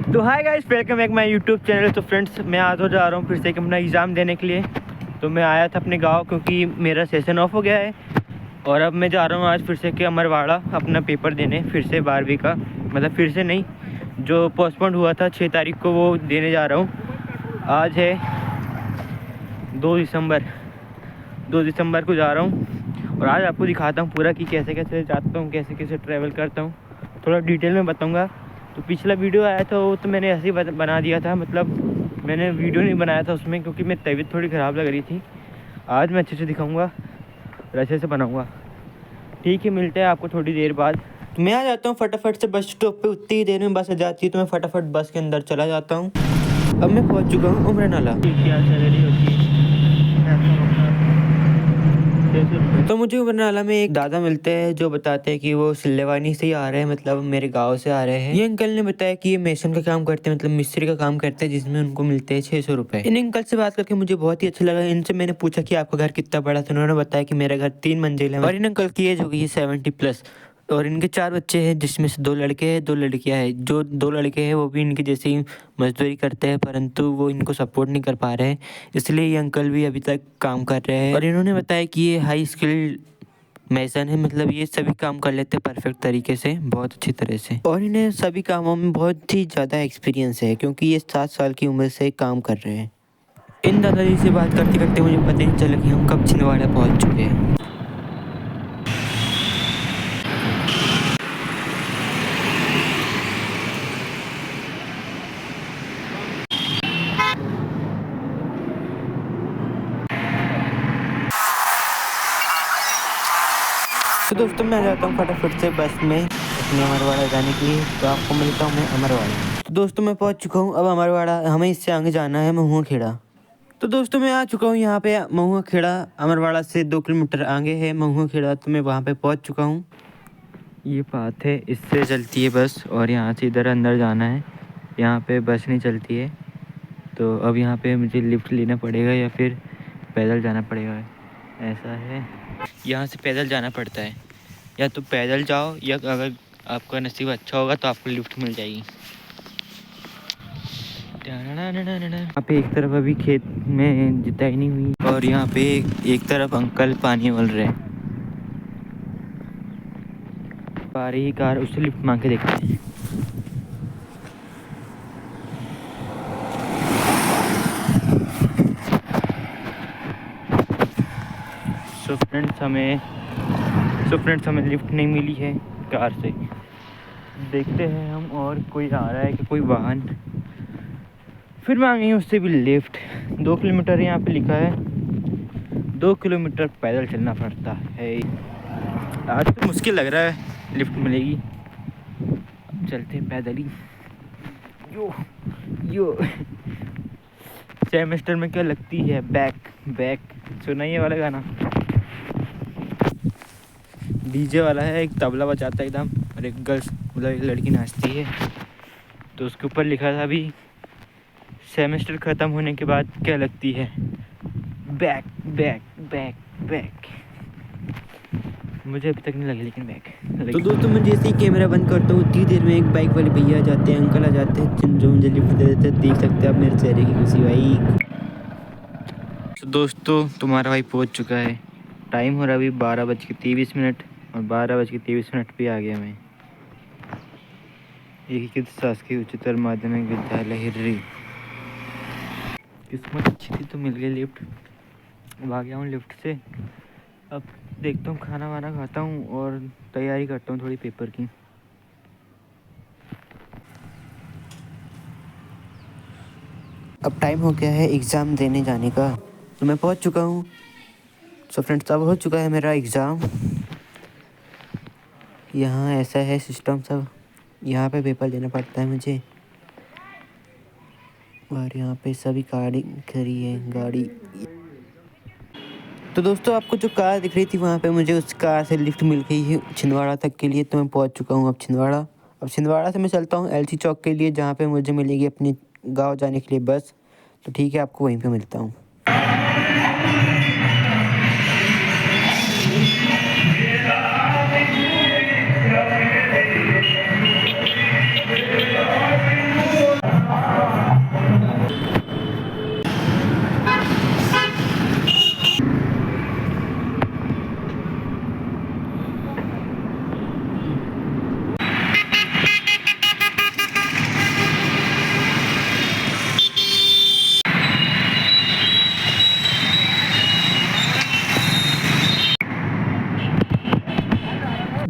तो hi guys, welcome back my YouTube channel. तो friends, मैं आज हो जा रहा हूँ फिर से अपना एग्ज़ाम देने के लिए। तो मैं आया था अपने गांव क्योंकि मेरा सेशन ऑफ हो गया है और अब मैं जा रहा हूँ आज फिर से कि अमरवाड़ा अपना पेपर देने, फिर से 12वीं का। मतलब फिर से नहीं, जो पोस्टपोन हुआ था 6 तारीख को वो देने जा रहा हूँ। आज है 2 दिसंबर को जा रहा हूँ और आज आपको दिखाता हूँ पूरा कि कैसे कैसे जाता हूँ, कैसे कैसे ट्रैवल करता हूँ, थोड़ा डिटेल में बताऊँगा। तो पिछला वीडियो आया था वो तो मैंने ऐसे ही बना दिया था, मतलब मैंने वीडियो नहीं बनाया था उसमें क्योंकि मेरी तबीयत थोड़ी ख़राब लग रही थी। आज मैं अच्छे से दिखाऊँगा और अच्छे से बनाऊँगा। ठीक है, मिलते हैं आपको थोड़ी देर बाद। तो मैं आ जाता हूँ फटाफट से बस स्टॉप पे, उतनी ही देर में बस आ जाती है तो मैं फटाफट बस के अंदर चला जाता हूँ। अब मैं पहुँच चुका हूँ उम्र नाला। क्या सैलरी होती है? तो मुझे उमरनाला में एक दादा मिलते हैं जो बताते हैं कि वो सिल्लेवानी से ही आ रहे हैं, मतलब मेरे गांव से आ रहे हैं। ये अंकल ने बताया कि ये मेसन का काम करते हैं, मतलब मिस्त्री का काम करते हैं, जिसमें उनको मिलते हैं 600 रुपए। इन अंकल से बात करके मुझे बहुत ही अच्छा लगा। इनसे मैंने पूछा कि आपका घर कितना बड़ा, तो उन्होंने बताया कि मेरा घर 3 मंजिल है और इन अंकल की एज हो गई है 70+ और इनके 4 बच्चे हैं, जिसमें से 2 लड़के हैं 2 लड़कियां हैं। जो 2 लड़के हैं वो भी इनके जैसे ही मजदूरी करते हैं, परंतु वो इनको सपोर्ट नहीं कर पा रहे हैं, इसलिए ये अंकल भी अभी तक काम कर रहे हैं। और इन्होंने बताया कि ये हाई स्किल्ड मैसन है, मतलब ये सभी काम कर लेते हैं परफेक्ट तरीके से, बहुत अच्छी तरह से, और इन्हें सभी कामों में बहुत ही ज़्यादा एक्सपीरियंस है क्योंकि ये 7 साल की उम्र से काम कर रहे हैं। इन दादाजी से बात करते करते मुझे पता ही नहीं चला कि हम कब छिंदवाड़ा पहुंच चुके हैं। तो दोस्तों, मैं आ जाता हूँ फटाफट से बस में अपने अमरवाड़ा जाने के लिए। तो आपको मिलता हूँ मैं अमरवाड़ा। तो दोस्तों, मैं पहुँच चुका हूँ अब अमरवाड़ा। हमें इससे आगे जाना है महुआ खेड़ा। तो दोस्तों, मैं आ चुका हूँ यहाँ पे महुआ खेड़ा। अमरवाड़ा से 2 किलोमीटर आगे है महुआ खेड़ा, तो मैं वहाँ पे पहुँच चुका हूँ। ये पाथ है, इससे चलती है बस और यहाँ से इधर अंदर जाना है। यहाँ पे बस नहीं चलती है, तो अब यहाँ पे मुझे लिफ्ट लेना पड़ेगा या फिर पैदल जाना पड़ेगा। ऐसा है, यहाँ से पैदल जाना पड़ता है, या तो पैदल जाओ या अगर आपका नसीब अच्छा होगा तो आपको लिफ्ट मिल जाएगी। यहाँ पे एक तरफ अभी खेत में जुताई नहीं हुई और यहाँ पे एक तरफ अंकल पानी मल रहे हैं। आ रही कार, उससे लिफ्ट मांग के देखते हैं। सो फ्रेंड्स हमें लिफ्ट नहीं मिली है कार से। देखते हैं हम और कोई आ रहा है कि कोई वाहन, फिर मांगेंगे उससे भी लिफ्ट। 2 किलोमीटर यहाँ पे लिखा है, 2 किलोमीटर पैदल चलना पड़ता है। आज तो मुश्किल लग रहा है लिफ्ट मिलेगी। अब चलते हैं पैदल ही। यो सेमेस्टर में क्या लगती है बैक सुना ये वाला गाना, डीजे वाला है, एक तबला बजाता है एकदम और एक गर्ल्स मतलब एक लड़की नाचती है। तो उसके ऊपर लिखा था अभी सेमेस्टर ख़त्म होने के बाद क्या लगती है, बैक बैक बैक बैक। मुझे अभी तक नहीं लगी लेकिन बैक। तो दोस्तों, मैं जैसे ही कैमरा बंद करता हूँ उतनी देर में एक बाइक वाले भैया आ जाते हैं, अंकल आ जाते हैं जो मुझे लिफ्ट दे देते हैं। देख सकते हैं आप मेरे चेहरे की खुशी भाई। तो दोस्तों, तुम्हारा भाई पहुँच चुका है। टाइम हो रहा है अभी 12:23 और 12:23 पे आ गया मैं। एकीकृत शासकीय उच्चतर माध्यमिक विद्यालय हिर्री। किस्मत अच्छी थी तो मिल गई लिफ्ट। अब आ गया हूँ लिफ्ट से। अब देखता हूँ, खाना वाना खाता हूँ और तैयारी करता हूँ थोड़ी पेपर की। अब टाइम हो गया है एग्ज़ाम देने जाने का, तो मैं पहुँच चुका हूँ। सो फ्रेंड्स, अब हो चुका है मेरा एग्ज़ाम। यहाँ ऐसा है सिस्टम सब, यहाँ पे पेपर देना पड़ता है मुझे। और यहाँ पे सभी गाड़ी खड़ी है गाड़ी। तो दोस्तों, आपको जो कार दिख रही थी वहाँ पे मुझे उस कार से लिफ्ट मिल गई है छिंदवाड़ा तक के लिए। तो मैं पहुँच चुका हूँ अब छिंदवाड़ा। अब छिंदवाड़ा से मैं चलता हूँ एलसी चौक के लिए, जहाँ पे मुझे मिलेगी अपनी गांव जाने के लिए बस। तो ठीक है, आपको वहीं पे मिलता हूँ।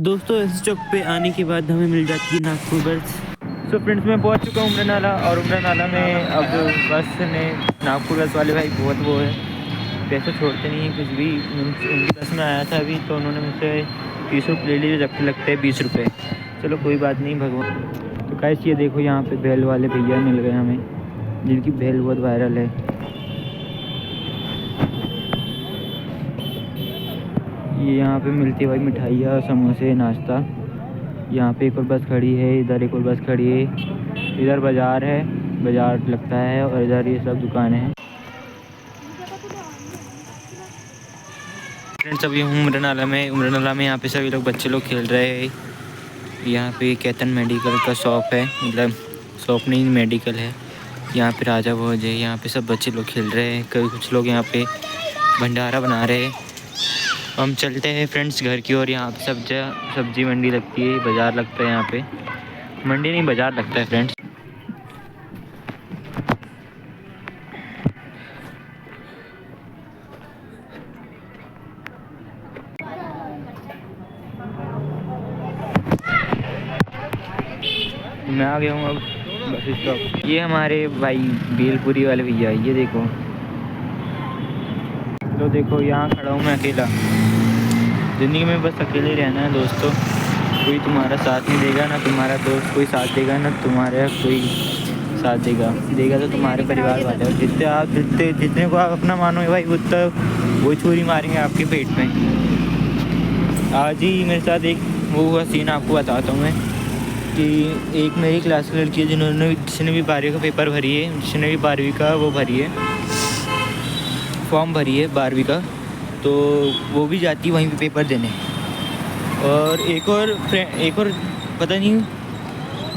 दोस्तों इस चौक पे आने के बाद हमें मिल जाती है नागपुर बस। सो फ्रेंड्स मैं पहुंच चुका हूँ उमरा नाला, और उमरा नाला में अब बस ने नागपुर बस वाले भाई बहुत वो है, पैसे छोड़ते नहीं हैं कुछ भी। उनकी बस में आया था अभी, तो उन्होंने मुझसे 30 रुपये ले लिए, जबकि लगते हैं 20 रुपये। चलो कोई बात नहीं, भगवान। तो कैसे ये देखो यहाँ पे भेल वाले भैया मिल गए हमें, जिनकी भेल बहुत वायरल है। ये यहाँ पे मिलती है भाई मिठाइयाँ, समोसे, नाश्ता। यहाँ पे एक और बस खड़ी है, इधर एक और बस खड़ी है, इधर बाज़ार है, बाज़ार लगता है, और इधर ये सब दुकानें हैं। फ्रेंड्स अभी हूँ उमरा नाला में यहाँ पे सभी लोग बच्चे लोग खेल रहे हैं। यहाँ पे केतन मेडिकल का शॉप है, मतलब शॉप नहीं मेडिकल है। यहाँ पे राजा भोज है, यहाँ पे सब बच्चे लोग खेल रहे हैं। कभी कुछ लोग यहाँ पे भंडारा बना रहे हैं। हम चलते हैं फ्रेंड्स घर की ओर। यहाँ पे सब्जी मंडी लगती है, बाज़ार लगता है यहाँ पे, मंडी नहीं बाज़ार लगता है फ्रेंड्स। मैं आ गया हूँ अब बस स्टॉप। ये हमारे भाई बेलपुरी वाले भैया, ये देखो। तो देखो यहाँ खड़ा हूँ मैं अकेला। ज़िंदगी में बस अकेले रहना है दोस्तों। कोई तुम्हारा साथ नहीं देगा, ना तुम्हारा दोस्त कोई साथ देगा, ना तुम्हारा कोई साथ देगा तो तुम्हारे परिवार वाले। और जितने को आप अपना मानोगे भाई, उतना वो छुरी मारेंगे आपके पेट में। आज ही मेरे साथ एक वो हुआ सीन आपको बताता हूँ मैं, कि एक मेरी क्लास की लड़की है जिसने भी 12वीं का पेपर भरी है, जिसने भी 12वीं का वो भरी है, फॉर्म भरी है 12वीं का, तो वो भी जाती वहीं पे पेपर देने। और एक और पता नहीं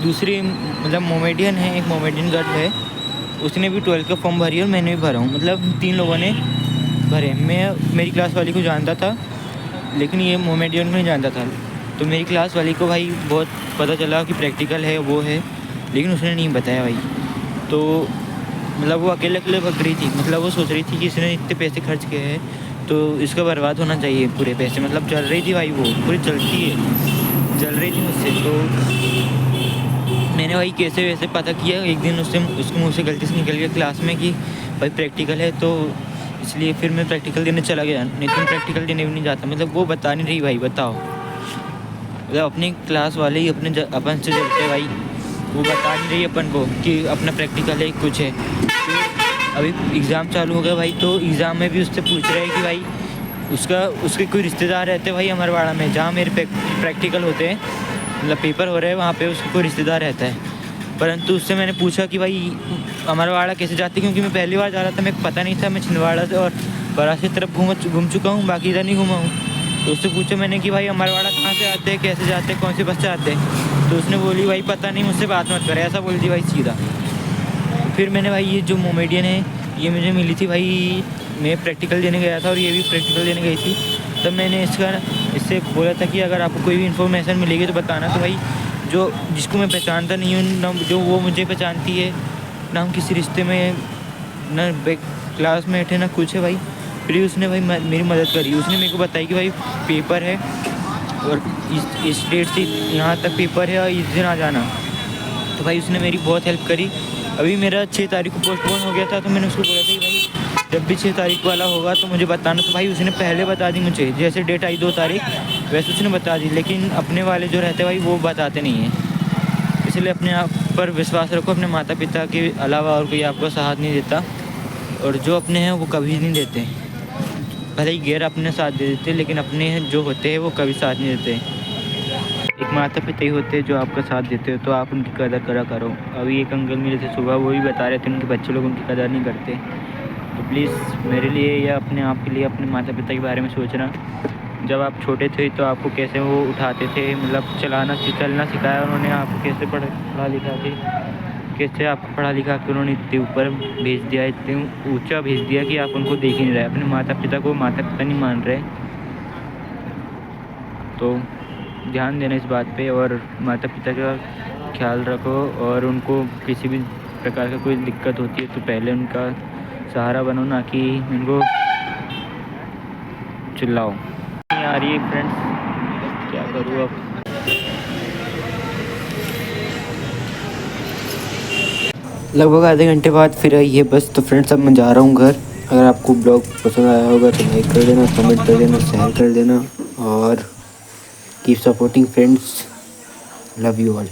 दूसरी, मतलब मोमेडियन है, एक मोमेडियन गर्ल है, उसने भी 12th का फॉर्म भरी है और मैंने भी भरा हूँ। मतलब 3 लोगों ने भरे। मैं मेरी क्लास वाली को जानता था, लेकिन ये मोमेडियन को नहीं जानता था। तो मेरी क्लास वाली को भाई बहुत पता चला कि प्रैक्टिकल है वो है, लेकिन उसने नहीं बताया भाई। तो मतलब वो अकेले भग रही थी। मतलब वो सोच रही थी कि इसने इतने पैसे खर्च किए हैं तो इसका बर्बाद होना चाहिए पूरे पैसे। मतलब जल रही थी भाई, वो पूरी जल रही थी मुझसे। तो मैंने भाई कैसे वैसे पता किया। एक दिन उसके मुँह से गलती से निकल गया क्लास में कि भाई प्रैक्टिकल है, तो इसलिए फिर मैं प्रैक्टिकल देने चला गया। नहीं तो प्रैक्टिकल देने भी नहीं जाता। मतलब वो बता नहीं रही भाई, बताओ। मतलब अपनी क्लास वाले ही अपन से जलते भाई, वो बता नहीं रही अपन को कि अपना प्रैक्टिकल है कुछ है। तो अभी एग्ज़ाम चालू हो गया भाई, तो एग्ज़ाम में भी उससे पूछ रहे हैं कि भाई उसके कोई रिश्तेदार रहते हैं भाई अमरवाड़ा में, जहाँ मेरे प्रैक्टिकल होते हैं, मतलब पेपर हो रहे हैं वहाँ पे उसका कोई रिश्तेदार रहता है। परंतु उससे मैंने पूछा कि भाई अमरवाड़ा कैसे जाते, क्योंकि मैं पहली बार जा रहा था, मेरे को पता नहीं था। मैं छिंदवाड़ा से और बरास की तरफ घूम चुका हूँ, बाकी इधर नहीं घूमा हूँ। तो उससे पूछा मैंने कि भाई अमरवाड़ा कहाँ से आते हैं, कैसे जाते हैं, कौन सी बस से आते हैं। तो उसने बोली भाई पता नहीं, मुझसे बात मत करे, ऐसा बोल दी भाई सीधा। फिर मैंने भाई ये जो मोमेडियन है ये मुझे मिली थी भाई, मैं प्रैक्टिकल देने गया था और ये भी प्रैक्टिकल देने गई थी। तब मैंने इससे बोला था कि अगर आपको कोई भी इन्फॉर्मेशन मिलेगी तो बताना। तो भाई जिसको मैं पहचानता नहीं हूँ ना, जो वो मुझे पहचानती है ना, हम किसी रिश्ते में ना क्लास में बैठे ना कुछ है भाई। फिर उसने भाई मेरी मदद करी। उसने मेरे को बताया कि भाई पेपर है और इस डेट से यहाँ तक पेपर है और इस दिन आ जाना। तो भाई उसने मेरी बहुत हेल्प करी। अभी मेरा 6 तारीख को पोस्टपोन हो गया था, तो मैंने उसको बोला था कि भाई जब भी 6 तारीख वाला होगा तो मुझे बताना। तो भाई उसने पहले बता दी मुझे, जैसे डेट आई 2 तारीख वैसे उसने बता दी। लेकिन अपने वाले जो रहते भाई वो बताते नहीं हैं। इसलिए अपने आप पर विश्वास रखो। अपने माता पिता के अलावा और कोई आपको साथ नहीं देता, और जो अपने हैं वो कभी नहीं देते। भले ही गैर अपने साथ दे देते, लेकिन अपने जो होते हैं वो कभी साथ नहीं देते। एक माता पिता ही होते हैं जो आपका साथ देते हो, तो आप उनकी कदर करो। अभी एक अंकल मिले थे सुबह, वो भी बता रहे थे उनके बच्चे लोग उनकी कदर नहीं करते। तो प्लीज़ मेरे लिए या अपने आप के लिए अपने माता पिता के बारे में सोचना। जब आप छोटे थे तो आपको कैसे वो उठाते थे, मतलब चलना सिखाया उन्होंने आपको, कैसे पढ़ा लिखा थे, कैसे आपको पढ़ा लिखा के उन्होंने इतने ऊपर भेज दिया, इतने ऊंचा भेज दिया कि आप उनको देख ही नहीं रहे। अपने माता पिता को माता पिता नहीं मान रहे। तो ध्यान देना इस बात पे, और माता पिता का ख्याल रखो। और उनको किसी भी प्रकार का कोई दिक्कत होती है तो पहले उनका सहारा बनो, ना कि उनको चिल्लाओ। नहीं आ रही है फ्रेंड्स, क्या करूँ अब। लगभग आधे घंटे बाद फिर आई है बस। तो फ्रेंड्स अब मैं जा रहा हूँ घर। अगर आपको ब्लॉग पसंद आया होगा तो लाइक कर देना, कमेंट कर देना, शेयर कर देना और keep supporting friends. Love you all.